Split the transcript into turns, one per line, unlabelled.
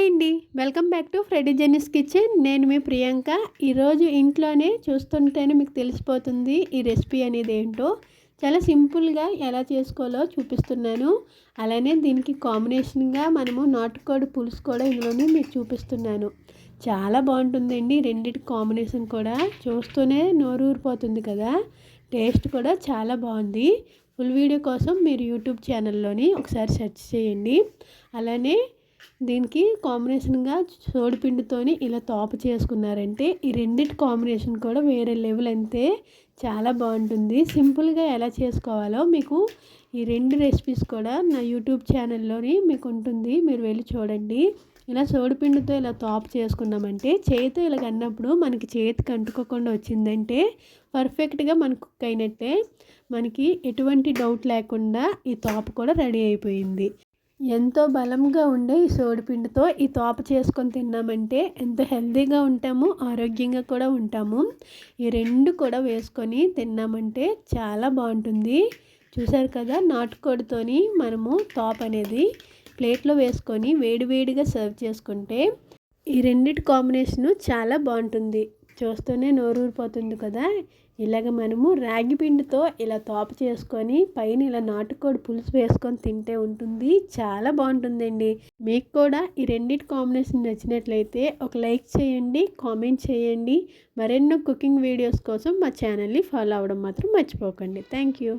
అండి. Welcome back to Freddy Jennis kitchen. నేను మీ ప్రియాంక. ఈరోజు ఇంట్లోనే చూస్తుంటేనే మీకు తెలిసిపోతుంది ఈ రెసిపీ అనేది ఏంటో. చాలా సింపుల్గా ఎలా చేసుకోవాలో చూపిస్తున్నాను. అలానే దీనికి కాంబినేషన్గా మనము నాటుకోడి పులుసు కూడా ఇందులోనే మీకు చూపిస్తున్నాను. చాలా బాగుంటుందండి. రెండింటి కాంబినేషన్ కూడా చూస్తూనే నోరు ఊరిపోతుంది కదా. టేస్ట్ కూడా చాలా బాగుంది. ఫుల్ వీడియో కోసం మీరు యూట్యూబ్ ఛానల్లోని ఒకసారి సెర్చ్ చేయండి. అలానే దీనికి కాంబినేషన్గా సోడిపిండితోని ఇలా తోప చేసుకున్నారంటే ఈ రెండిటి కాంబినేషన్ కూడా వేరే లెవెల్. అంతే చాలా బాగుంటుంది. సింపుల్గా ఎలా చేసుకోవాలో మీకు ఈ రెండు రెసిపీస్ కూడా నా యూట్యూబ్ ఛానల్లోని మీకు ఉంటుంది, మీరు వెళ్ళి చూడండి. ఇలా సోడిపిండితో ఇలా తోప చేసుకున్నామంటే చేతితో ఇలా అన్నప్పుడు మనకి చేతికి అంటుకోకుండా వచ్చిందంటే పర్ఫెక్ట్గా మనకు కుక్ అయినట్టే. మనకి ఎటువంటి డౌట్ లేకుండా ఈ తోప కూడా రెడీ అయిపోయింది. ఎంతో బలంగా ఉండే ఈ సోడిపిండితో ఈ తోప చేసుకొని తిన్నామంటే ఎంతో హెల్తీగా ఉంటాము, ఆరోగ్యంగా కూడా ఉంటాము. ఈ రెండు కూడా వేసుకొని తిన్నామంటే చాలా బాగుంటుంది. చూసారు కదా, నాటుకోడితోని మనము తోప అనేది ప్లేట్లో వేసుకొని వేడివేడిగా సర్వ్ చేసుకుంటే ఈ రెండిటి కాంబినేషను చాలా బాగుంటుంది. చూస్తూనే నోరూరిపోతుంది కదా. ఇలాగ మనము రాగి పిండితో ఇలా తోప చేసుకొని పైన ఇలా నాటుకోడి పులుసు వేసుకొని తింటే ఉంటుంది, చాలా బాగుంటుందండి. మీకు కూడా ఈ రెండిటి కాంబినేషన్ నచ్చినట్లయితే ఒక లైక్ చేయండి, కామెంట్ చేయండి. మరెన్నో కుకింగ్ వీడియోస్ కోసం మా ఛానల్ని ఫాలో అవ్వడం మాత్రం మర్చిపోకండి. Thank you.